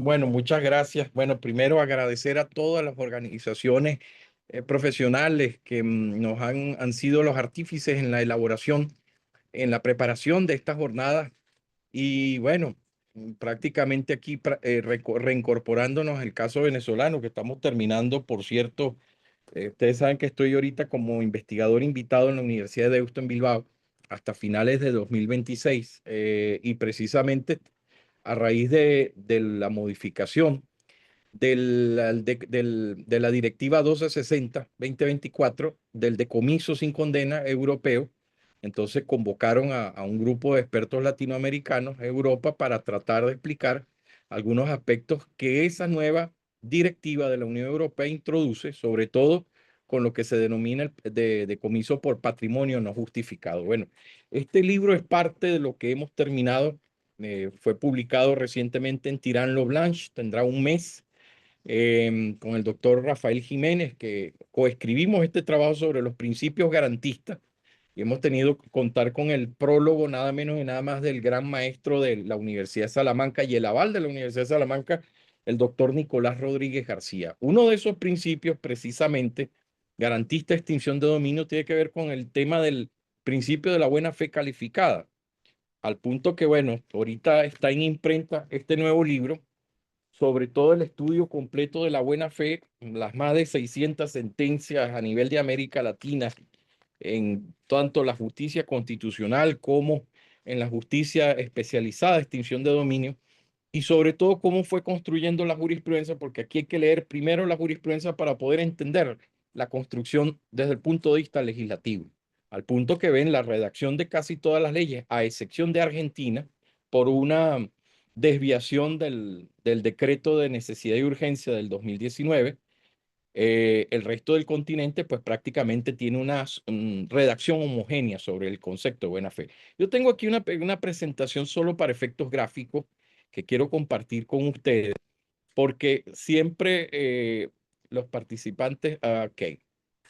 Bueno, muchas gracias. Bueno, primero agradecer a todas las organizaciones profesionales que han sido los artífices en la elaboración, en la preparación de estas jornadas. Y bueno, prácticamente aquí reincorporándonos el caso venezolano que estamos terminando, por cierto. Ustedes saben que estoy ahorita como investigador invitado en la Universidad de Deusto en Bilbao hasta finales de 2026, y precisamente a raíz de la modificación de la Directiva 1260-2024 del decomiso sin condena europeo. Entonces convocaron a un grupo de expertos latinoamericanos a Europa para tratar de explicar algunos aspectos que esa nueva directiva de la Unión Europea introduce, sobre todo con lo que se denomina el decomiso por patrimonio no justificado. Bueno, este libro es parte de lo que hemos terminado. Fue publicado recientemente en Tirán Lo Blanche, tendrá un mes, con el doctor Rafael Jiménez, que coescribimos este trabajo sobre los principios garantistas, y hemos tenido que contar con el prólogo nada menos y nada más del gran maestro de la Universidad de Salamanca y el aval de la Universidad de Salamanca, el doctor Nicolás Rodríguez García. Uno de esos principios, precisamente, garantista de extinción de dominio, tiene que ver con el tema del principio de la buena fe calificada, al punto que, bueno, ahorita está en imprenta este nuevo libro sobre todo el estudio completo de la buena fe, las más de 600 sentencias a nivel de América Latina, en tanto la justicia constitucional como en la justicia especializada de extinción de dominio, y sobre todo cómo fue construyendo la jurisprudencia, porque aquí hay que leer primero la jurisprudencia para poder entender la construcción desde el punto de vista legislativo, al punto que ven la redacción de casi todas las leyes, a excepción de Argentina, por una desviación del decreto de necesidad y urgencia del 2019. El resto del continente pues prácticamente tiene una redacción homogénea sobre el concepto de buena fe. Yo tengo aquí una presentación solo para efectos gráficos que quiero compartir con ustedes, porque siempre los participantes, ok,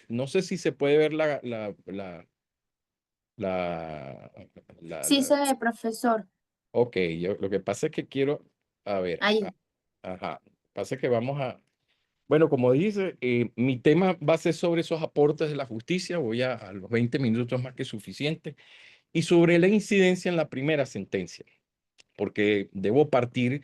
no sé si se puede ver la, la, Sí la- se ve, profesor. ok, lo que pasa es que quiero, a ver, Ahí. ajá, pasa que vamos a, bueno, como dice, mi tema va a ser sobre esos aportes de la justicia, voy a los 20 minutos más que suficiente, y sobre la incidencia en la primera sentencia, porque debo partir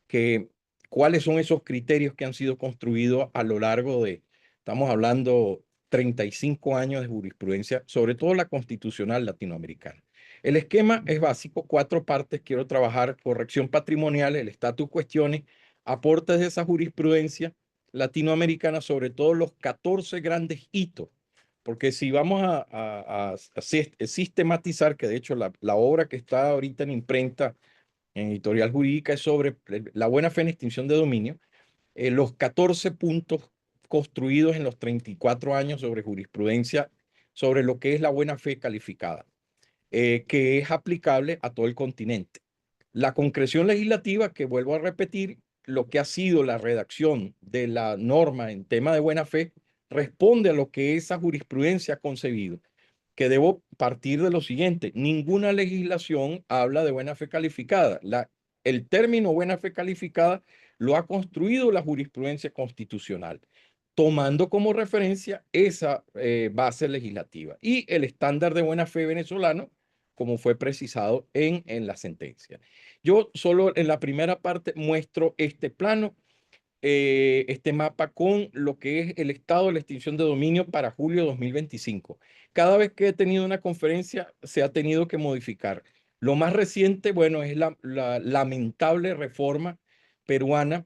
que cuáles son esos criterios que han sido construidos a lo largo de, estamos hablando, 35 años de jurisprudencia, sobre todo la constitucional latinoamericana. El esquema es básico, cuatro partes. Quiero trabajar corrección patrimonial, el estatus cuestiones, aportes de esa jurisprudencia latinoamericana, sobre todo los 14 grandes hitos. Porque si vamos a sistematizar, que de hecho la obra que está ahorita en imprenta en editorial jurídica es sobre la buena fe en extinción de dominio, los 14 puntos construidos en los 34 años sobre jurisprudencia sobre lo que es la buena fe calificada, que es aplicable a todo el continente. La concreción legislativa, que vuelvo a repetir, lo que ha sido la redacción de la norma en tema de buena fe, responde a lo que esa jurisprudencia ha concebido, que debo partir de lo siguiente: ninguna legislación habla de buena fe calificada. El término buena fe calificada lo ha construido la jurisprudencia constitucional, tomando como referencia esa base legislativa y el estándar de buena fe venezolano, como fue precisado en la sentencia. Yo solo en la primera parte muestro este plano, este mapa con lo que es el estado de la extinción de dominio para julio de 2025. Cada vez que he tenido una conferencia se ha tenido que modificar. Lo más reciente, bueno, es la lamentable reforma peruana,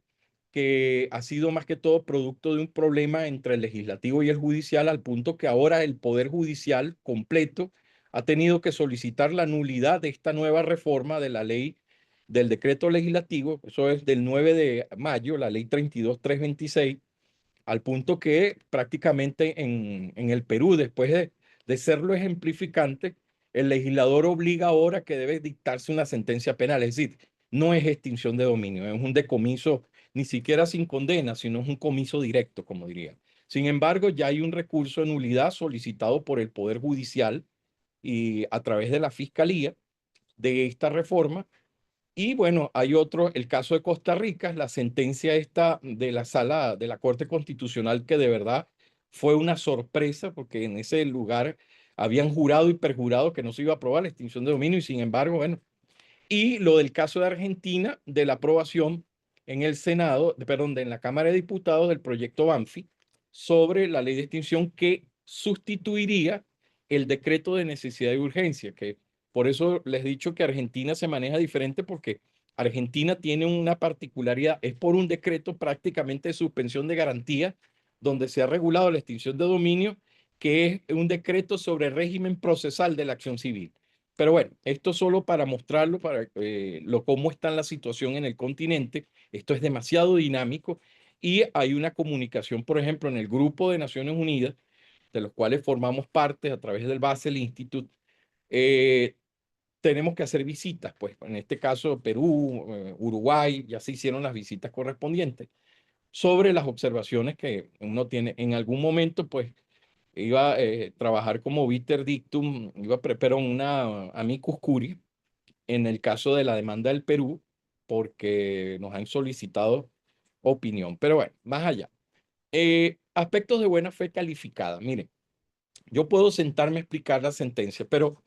que ha sido más que todo producto de un problema entre el legislativo y el judicial, al punto que ahora el Poder Judicial completo ha tenido que solicitar la nulidad de esta nueva reforma de la ley, del decreto legislativo. Eso es del 9 de mayo, la ley 32.326, al punto que prácticamente en el Perú, después de serlo ejemplificante, el legislador obliga ahora que debe dictarse una sentencia penal. Es decir, no es extinción de dominio, es un decomiso, ni siquiera sin condena, sino es un comiso directo, como diría. Sin embargo, ya hay un recurso de nulidad solicitado por el Poder Judicial y a través de la Fiscalía de esta reforma, Y bueno, hay otro, el caso de Costa Rica, la sentencia esta de la sala de la Corte Constitucional, que de verdad fue una sorpresa, porque en ese lugar habían jurado y perjurado que no se iba a aprobar la extinción de dominio, y sin embargo, bueno, y lo del caso de Argentina, de la aprobación en el Senado, perdón, en la Cámara de Diputados del proyecto Banfi sobre la ley de extinción que sustituiría el decreto de necesidad y urgencia, que por eso les he dicho que Argentina se maneja diferente porque Argentina tiene una particularidad, es por un decreto prácticamente de suspensión de garantía, donde se ha regulado la extinción de dominio, que es un decreto sobre régimen procesal de la acción civil. Pero bueno, esto solo para mostrarlo, para cómo está la situación en el continente. Esto es demasiado dinámico y hay una comunicación, por ejemplo, en el grupo de Naciones Unidas, de los cuales formamos parte a través del Basel Institute. eh, Tenemos que hacer visitas, pues en este caso Perú, Uruguay, ya se hicieron las visitas correspondientes sobre las observaciones que uno tiene. En algún momento, pues iba a trabajar como viter dictum, iba a preparar una amicus curiae en el caso de la demanda del Perú, porque nos han solicitado opinión. Pero bueno, más allá. Aspectos de buena fe calificada. Miren, yo puedo sentarme a explicar la sentencia, pero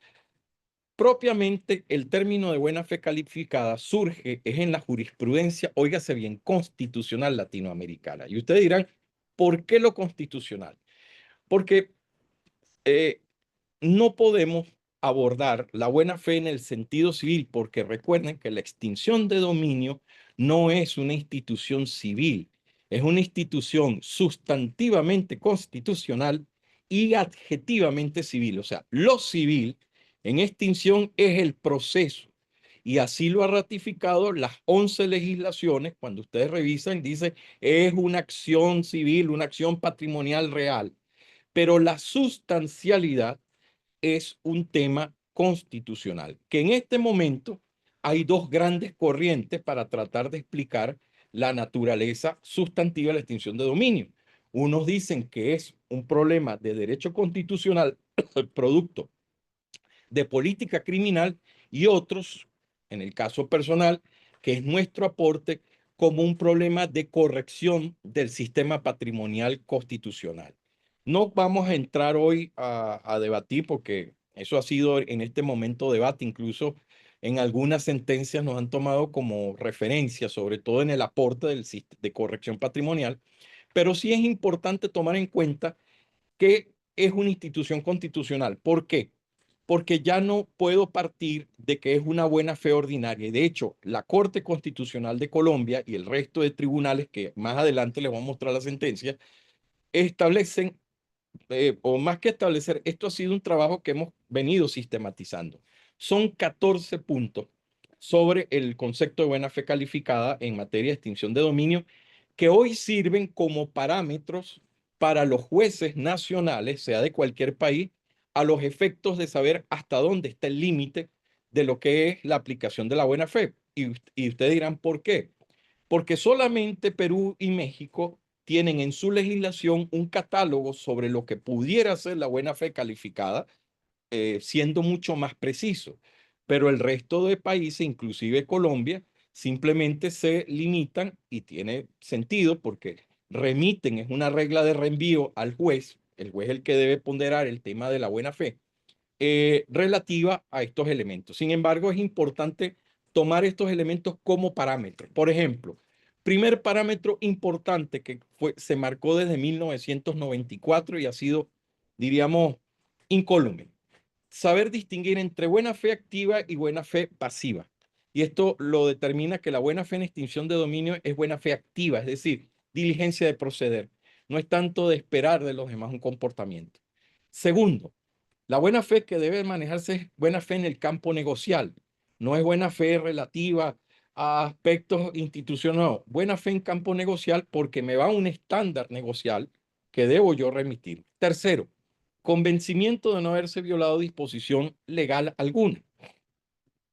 propiamente el término de buena fe calificada surge es en la jurisprudencia, óigase bien, constitucional latinoamericana. Y ustedes dirán, ¿por qué lo constitucional? Porque eh, no podemos abordar la buena fe en el sentido civil, porque recuerden que la extinción de dominio no es una institución civil, es una institución sustantivamente constitucional y adjetivamente civil. O sea, lo civil en extinción es el proceso. Y así lo ha ratificado las 11 legislaciones. Cuando ustedes revisan, dice, es una acción civil, una acción patrimonial real. Pero la sustancialidad es un tema constitucional, que en este momento hay dos grandes corrientes para tratar de explicar la naturaleza sustantiva de la extinción de dominio. Unos dicen que es un problema de derecho constitucional producto de política criminal y otros, en el caso personal, que es nuestro aporte como un problema de corrección del sistema patrimonial constitucional. No vamos a entrar hoy a debatir porque eso ha sido en este momento debate, incluso en algunas sentencias nos han tomado como referencia, sobre todo en el aporte de corrección patrimonial, pero sí es importante tomar en cuenta que es una institución constitucional. ¿Por qué? Porque ya no puedo partir de que es una buena fe ordinaria. De hecho, la Corte Constitucional de Colombia y el resto de tribunales, que más adelante les voy a mostrar la sentencia, establecen, o más que establecer, esto ha sido un trabajo que hemos venido sistematizando. Son 14 puntos sobre el concepto de buena fe calificada en materia de extinción de dominio que hoy sirven como parámetros para los jueces nacionales, sea de cualquier país, a los efectos de saber hasta dónde está el límite de lo que es la aplicación de la buena fe. Y ustedes dirán, ¿por qué? Porque solamente Perú y México tienen en su legislación un catálogo sobre lo que pudiera ser la buena fe calificada, siendo mucho más preciso. Pero el resto de países, inclusive Colombia, simplemente se limitan y tiene sentido porque remiten, es una regla de reenvío al juez, el juez es el que debe ponderar el tema de la buena fe, relativa a estos elementos. Sin embargo, es importante tomar estos elementos como parámetros. Por ejemplo, primer parámetro importante que se marcó desde 1994 y ha sido, diríamos, incólume. Saber distinguir entre buena fe activa y buena fe pasiva. Y esto lo determina que la buena fe en extinción de dominio es buena fe activa, es decir, diligencia de proceder. No es tanto de esperar de los demás un comportamiento. Segundo, la buena fe que debe manejarse es buena fe en el campo negocial. No es buena fe relativa a aspectos institucionales. No, buena fe en campo negocial porque me va a un estándar negocial que debo yo remitir. Tercero, convencimiento de no haberse violado disposición legal alguna.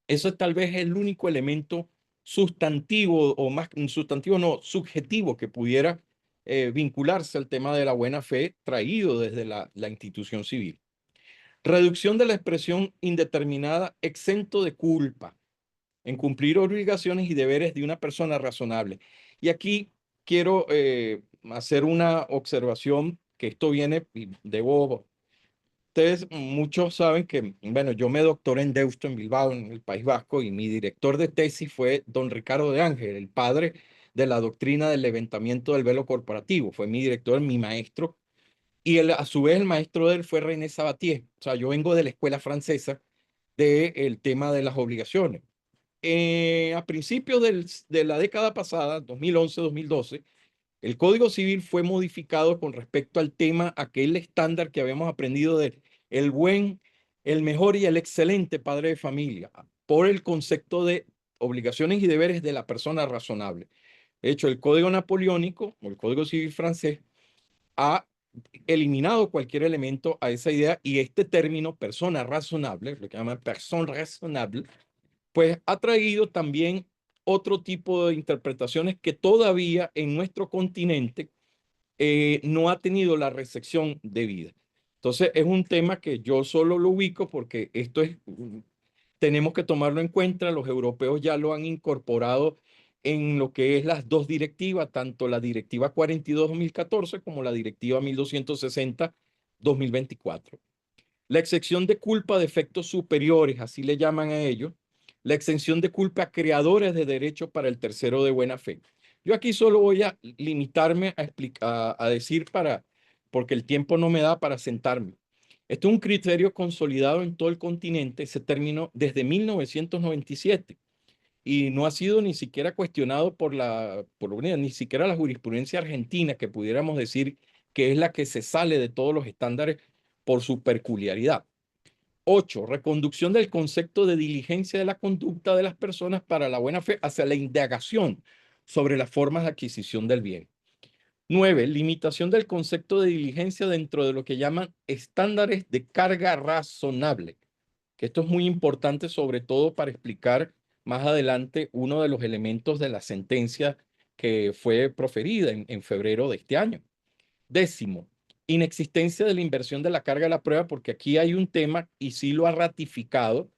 Eso es tal vez el único elemento sustantivo o más sustantivo, no, subjetivo que pudiera vincularse al tema de la buena fe traído desde la institución civil. Reducción de la expresión indeterminada exento de culpa. en cumplir obligaciones y deberes de una persona razonable. Y aquí quiero hacer una observación que esto viene, y debo, ustedes muchos saben que, bueno, yo me doctoré en Deusto, en Bilbao, en el País Vasco, y mi director de tesis fue don Ricardo de Ángel, el padre de la doctrina del levantamiento del velo corporativo. Fue mi director, mi maestro, y él, a su vez el maestro de él fue René Sabatier. O sea, yo vengo de la escuela francesa del tema de las obligaciones. A principios de la década pasada, 2011-2012, el Código Civil fue modificado con respecto al tema, aquel estándar que habíamos aprendido de el buen, el mejor y el excelente padre de familia, por el concepto de obligaciones y deberes de la persona razonable. De hecho, el Código Napoleónico o el Código Civil francés ha eliminado cualquier elemento a esa idea, y este término persona razonable, lo que llaman persona razonable, pues ha traído también otro tipo de interpretaciones que todavía en nuestro continente no ha tenido la recepción debida. Entonces es un tema que yo solo lo ubico porque esto es, tenemos que tomarlo en cuenta. Los europeos ya lo han incorporado en lo que es las dos directivas, tanto la directiva 42-2014 como la directiva 1260-2024. La exención de culpa de efectos superiores, así le llaman a ellos, la exención de culpa a creadores de derechos para el tercero de buena fe. Yo aquí solo voy a limitarme a explicar, a decir porque el tiempo no me da para sentarme. Este es un criterio consolidado en todo el continente, se terminó desde 1997 y no ha sido ni siquiera cuestionado ni siquiera la jurisprudencia argentina, que pudiéramos decir que es la que se sale de todos los estándares por su peculiaridad. 8. Reconducción del concepto de diligencia de la conducta de las personas para la buena fe hacia la indagación sobre las formas de adquisición del bien. 9. Limitación del concepto de diligencia dentro de lo que llaman estándares de carga razonable, que esto es muy importante, sobre todo para explicar más adelante uno de los elementos de la sentencia que fue proferida en febrero de este año. 10. Inexistencia de la inversión de la carga de la prueba, porque aquí hay un tema y sí lo ha ratificado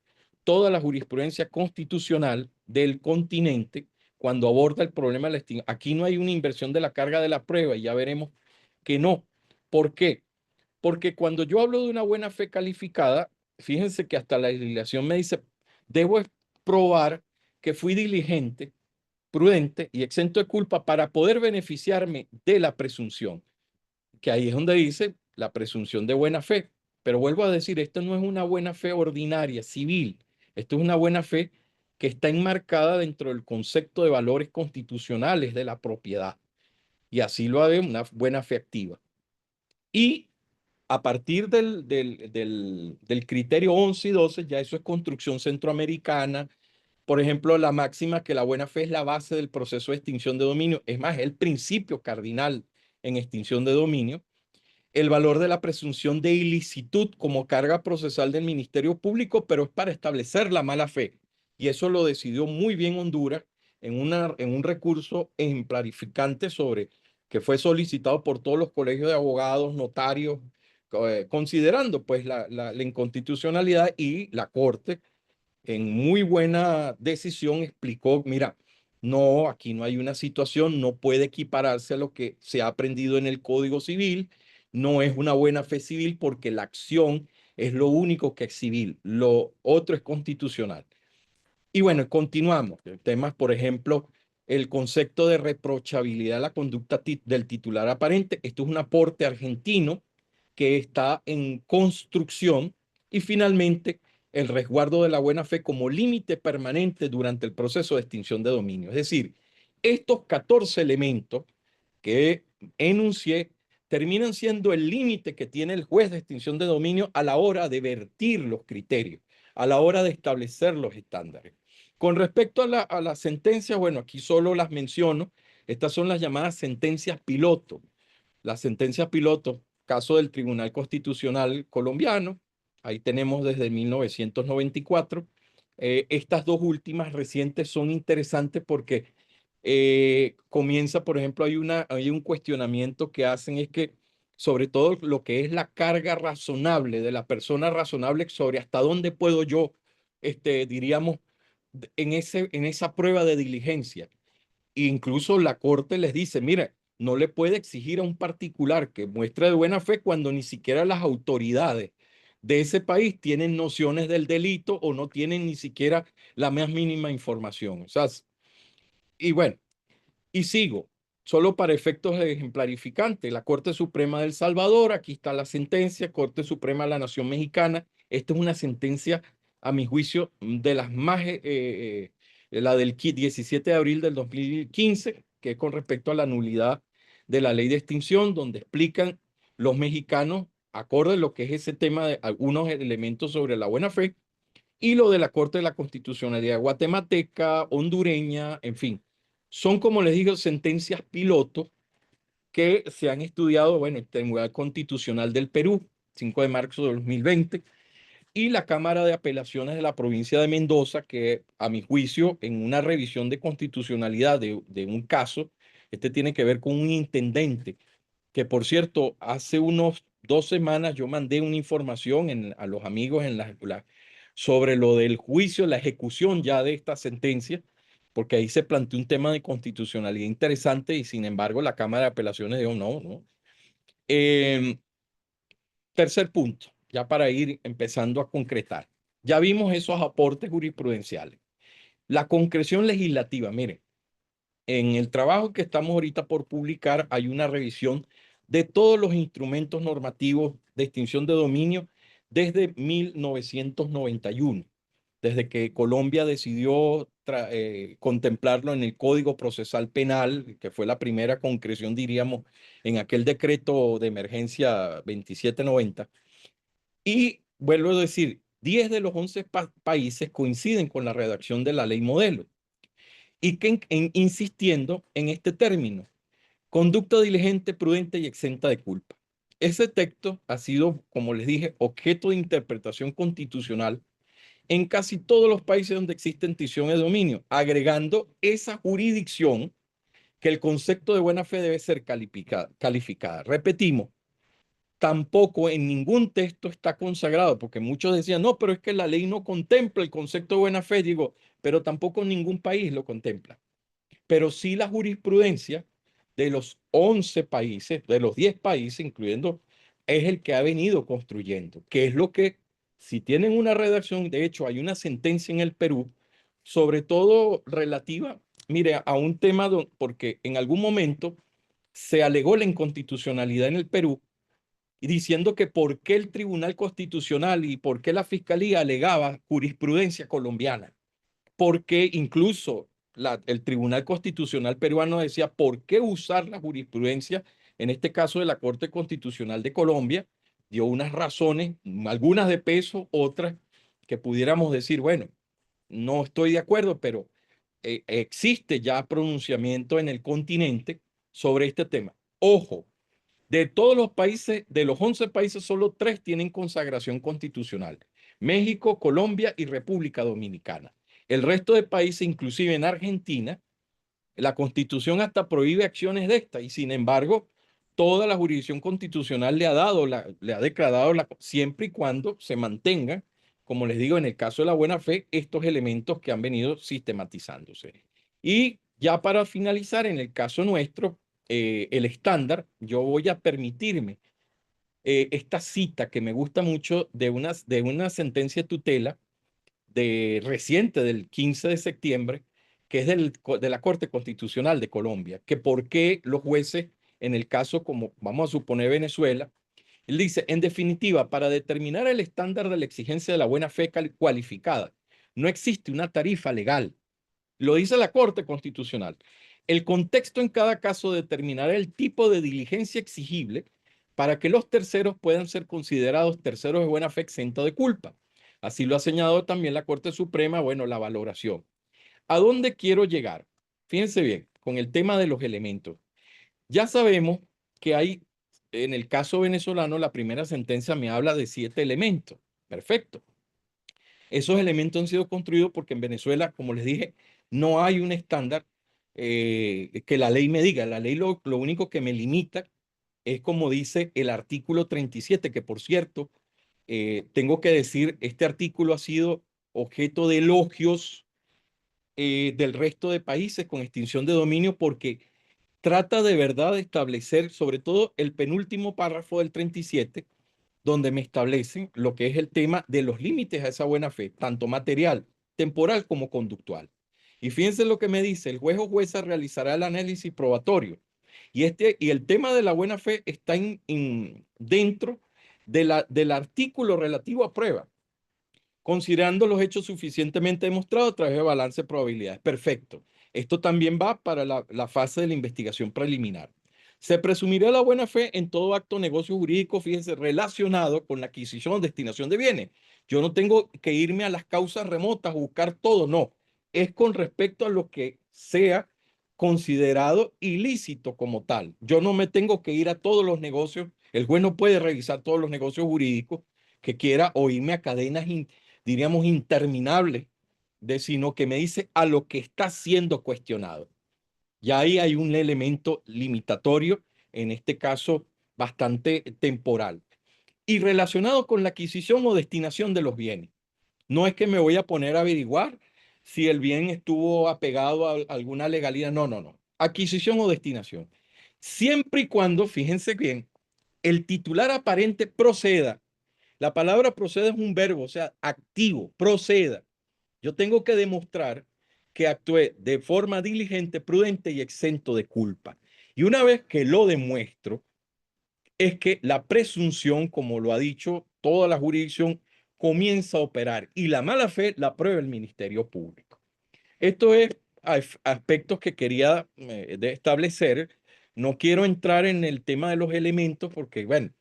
toda la jurisprudencia constitucional del continente cuando aborda el problema de la estima. Aquí no hay una inversión de la carga de la prueba y ya veremos que no. ¿Por qué? Porque cuando yo hablo de una buena fe calificada, fíjense que hasta la legislación me dice, debo probar que fui diligente, prudente y exento de culpa para poder beneficiarme de la presunción, que ahí es donde dice la presunción de buena fe. Pero vuelvo a decir, esto no es una buena fe ordinaria, civil. Esto es una buena fe que está enmarcada dentro del concepto de valores constitucionales de la propiedad. Y así lo haré, una buena fe activa. Y a partir del criterio 11 y 12, ya eso es construcción centroamericana. Por ejemplo, la máxima que la buena fe es la base del proceso de extinción de dominio. Es más, es el principio cardinal en extinción de dominio. El valor de la presunción de ilicitud como carga procesal del Ministerio Público, pero es para establecer la mala fe. Y eso lo decidió muy bien Honduras en un recurso ejemplarificante sobre que fue solicitado por todos los colegios de abogados, notarios, considerando pues la inconstitucionalidad, y la Corte en muy buena decisión explicó, mira, no, aquí no hay una situación, no puede equipararse a lo que se ha aprendido en el Código Civil, no es una buena fe civil porque la acción es lo único que es civil, lo otro es constitucional. Y bueno, continuamos. Temas, por ejemplo, el concepto de reprochabilidad de la conducta del titular aparente. Esto es un aporte argentino que está en construcción. Y finalmente, el resguardo de la buena fe como límite permanente durante el proceso de extinción de dominio. Es decir, estos 14 elementos que enuncié terminan siendo el límite que tiene el juez de extinción de dominio a la hora de vertir los criterios, a la hora de establecer los estándares. Con respecto a la sentencia, bueno, aquí solo las menciono. Estas son las llamadas sentencias piloto. Las sentencias piloto, caso del Tribunal Constitucional colombiano, ahí tenemos desde 1994. Estas dos últimas recientes son interesantes porque comienza, por ejemplo, hay un cuestionamiento que hacen, es que sobre todo lo que es la carga razonable de la persona razonable, sobre hasta dónde puedo yo, diríamos, en esa prueba de diligencia. Incluso la Corte les dice, mira, no le puede exigir a un particular que muestre de buena fe cuando ni siquiera las autoridades de ese país tienen nociones del delito o no tienen ni siquiera la más mínima información. O sea, y bueno, y sigo, solo para efectos ejemplarificantes, la Corte Suprema del Salvador, aquí está la sentencia, Corte Suprema de la Nación Mexicana, esta es una sentencia, a mi juicio, de las más, la del 17 de abril del 2015, que es con respecto a la nulidad de la ley de extinción, donde explican los mexicanos, acorde a lo que es ese tema de algunos elementos sobre la buena fe, y lo de la Corte de la Constitucionalidad guatemalteca, hondureña, en fin. Son, como les digo, sentencias piloto que se han estudiado, bueno, el Tribunal Constitucional del Perú, 5 de marzo de 2020, y la Cámara de Apelaciones de la provincia de Mendoza, que a mi juicio, en una revisión de constitucionalidad de un caso, este tiene que ver con un intendente que por cierto, hace unos 2 semanas yo mandé una información a los amigos sobre lo del juicio, la ejecución ya de esta sentencia, porque ahí se planteó un tema de constitucionalidad interesante y sin embargo la Cámara de Apelaciones dijo no, no. Eh, Tercer punto, ya para ir empezando a concretar. Ya vimos esos aportes jurisprudenciales. La concreción legislativa, mire, en el trabajo que estamos ahorita por publicar hay una revisión de todos los instrumentos normativos de extinción de dominio desde 1991, desde que Colombia decidió contemplarlo en el Código Procesal Penal, que fue la primera concreción, diríamos, en aquel decreto de emergencia 2790. Y vuelvo a decir, 10 de los 11 países coinciden con la redacción de la ley modelo y que insistiendo en este término, conducta diligente, prudente y exenta de culpa. Ese texto ha sido, como les dije, objeto de interpretación constitucional en casi todos los países donde existe extinción de dominio, agregando esa jurisdicción que el concepto de buena fe debe ser calificada. Repetimos, tampoco en ningún texto está consagrado, porque muchos decían, no, pero es que la ley no contempla el concepto de buena fe, digo, pero tampoco ningún país lo contempla, pero sí la jurisprudencia de los 11 países, de los 10 países, incluyendo, es el que ha venido construyendo, que es lo que, si tienen una redacción, de hecho hay una sentencia en el Perú, sobre todo relativa, mire, a un tema, porque en algún momento se alegó la inconstitucionalidad en el Perú, y diciendo que por qué el Tribunal Constitucional y por qué la Fiscalía alegaba jurisprudencia colombiana, porque incluso el Tribunal Constitucional peruano decía por qué usar la jurisprudencia, en este caso de la Corte Constitucional de Colombia, dio unas razones, algunas de peso, otras que pudiéramos decir, bueno, no estoy de acuerdo, pero existe ya pronunciamiento en el continente sobre este tema. Ojo, de todos los países, de los 11 países, solo 3 tienen consagración constitucional. México, Colombia y República Dominicana. El resto de países, inclusive en Argentina, la Constitución hasta prohíbe acciones de esta y sin embargo, toda la jurisdicción constitucional le ha dado, le ha declarado siempre y cuando se mantengan, como les digo, en el caso de la buena fe, estos elementos que han venido sistematizándose. Y ya para finalizar, en el caso nuestro, el estándar, yo voy a permitirme esta cita que me gusta mucho de una sentencia de tutela reciente del 15 de septiembre, que es de la Corte Constitucional de Colombia, que por qué los jueces, en el caso como vamos a suponer Venezuela, él dice, en definitiva, para determinar el estándar de la exigencia de la buena fe cualificada, no existe una tarifa legal. Lo dice la Corte Constitucional. El contexto en cada caso determinará el tipo de diligencia exigible para que los terceros puedan ser considerados terceros de buena fe exentos de culpa. Así lo ha señalado también la Corte Suprema, bueno, la valoración. ¿A dónde quiero llegar? Fíjense bien, con el tema de los elementos. Ya sabemos que hay, en el caso venezolano, la primera sentencia me habla de 7 elementos. Perfecto. Esos elementos han sido construidos porque en Venezuela, como les dije, no hay un estándar que la ley me diga. La ley lo único que me limita es como dice el artículo 37, que por cierto, tengo que decir, este artículo ha sido objeto de elogios del resto de países con extinción de dominio porque trata de verdad de establecer, sobre todo el penúltimo párrafo del 37, donde me establecen lo que es el tema de los límites a esa buena fe, tanto material, temporal como conductual. Y fíjense lo que me dice, el juez o jueza realizará el análisis probatorio. Y el tema de la buena fe está dentro del artículo relativo a prueba, considerando los hechos suficientemente demostrados a través de balance de probabilidades. Perfecto. Esto también va para la fase de la investigación preliminar. Se presumirá la buena fe en todo acto o negocio jurídico, fíjense, relacionado con la adquisición o destinación de bienes. Yo no tengo que irme a las causas remotas, buscar todo, no. Es con respecto a lo que sea considerado ilícito como tal. Yo no me tengo que ir a todos los negocios. El juez no puede revisar todos los negocios jurídicos que quiera o irme a cadenas diríamos, interminable, sino que me dice a lo que está siendo cuestionado. Y ahí hay un elemento limitatorio, en este caso bastante temporal, y relacionado con la adquisición o destinación de los bienes. No es que me voy a poner a averiguar si el bien estuvo apegado a alguna legalidad, no, no, no. Adquisición o destinación. Siempre y cuando, fíjense bien, el titular aparente proceda. La palabra procede es un verbo, o sea, activo, proceda. Yo tengo que demostrar que actué de forma diligente, prudente y exento de culpa. Y una vez que lo demuestro, es que la presunción, como lo ha dicho toda la jurisdicción, comienza a operar y la mala fe la prueba el Ministerio Público. Esto es aspectos que quería establecer. No quiero entrar en el tema de los elementos porque, bueno,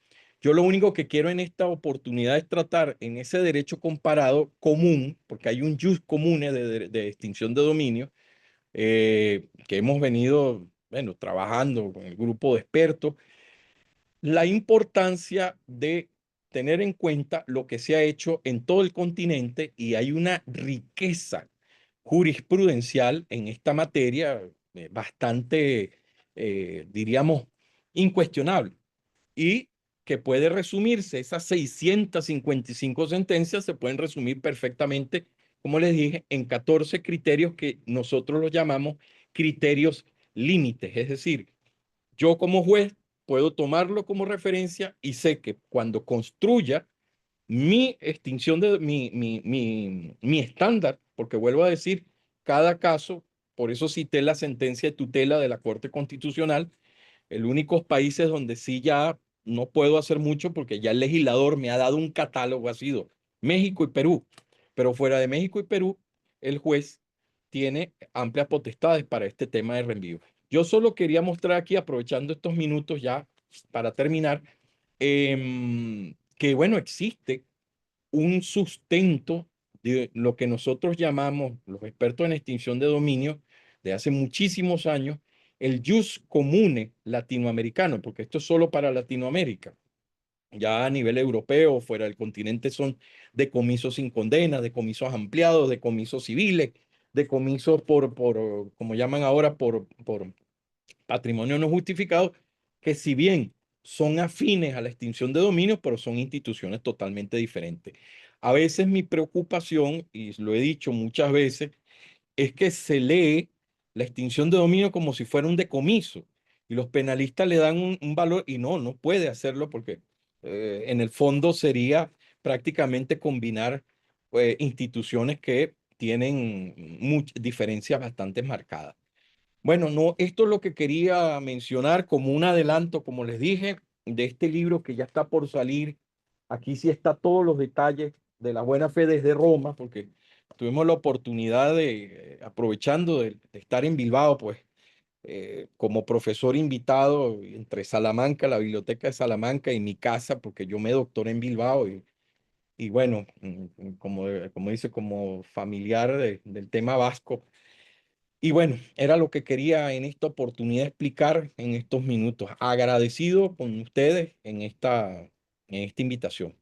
yo lo único que quiero en esta oportunidad es tratar en ese derecho comparado común, porque hay un jus comune de extinción de dominio que hemos venido, bueno, trabajando con el grupo de expertos, la importancia de tener en cuenta lo que se ha hecho en todo el continente y hay una riqueza jurisprudencial en esta materia bastante, diríamos, incuestionable y que puede resumirse, esas 655 sentencias se pueden resumir perfectamente, como les dije, en 14 criterios que nosotros los llamamos criterios límites, es decir, yo como juez puedo tomarlo como referencia y sé que cuando construya mi extinción de mi estándar, porque vuelvo a decir, cada caso, por eso cité la sentencia de tutela de la Corte Constitucional, el único países donde sí ya no puedo hacer mucho porque ya el legislador me ha dado un catálogo, ha sido México y Perú, pero fuera de México y Perú, el juez tiene amplias potestades para este tema de reenvío. Yo solo quería mostrar aquí, aprovechando estos minutos ya para terminar, que bueno, existe un sustento de lo que nosotros llamamos, los expertos en extinción de dominio, de hace muchísimos años, el jus comune latinoamericano, porque esto es solo para Latinoamérica. Ya a nivel europeo, fuera del continente, son decomisos sin condena, decomisos ampliados, decomisos civiles, decomisos como llaman ahora, por patrimonio no justificado, que si bien son afines a la extinción de dominios, pero son instituciones totalmente diferentes. A veces mi preocupación, y lo he dicho muchas veces, es que se lee la extinción de dominio como si fuera un decomiso y los penalistas le dan un valor y no, no puede hacerlo porque en el fondo sería prácticamente combinar instituciones que tienen diferencias bastante marcadas. Bueno, no, esto es lo que quería mencionar como un adelanto, como les dije, de este libro que ya está por salir. Aquí sí está todos los detalles de la buena fe desde Roma, porque tuvimos la oportunidad de, aprovechando de estar en Bilbao, pues, como profesor invitado entre Salamanca, la biblioteca de Salamanca y mi casa, porque yo me doctoré en Bilbao y bueno, como dice, como familiar del tema vasco. Y bueno, era lo que quería en esta oportunidad explicar en estos minutos. Agradecido con ustedes en esta invitación.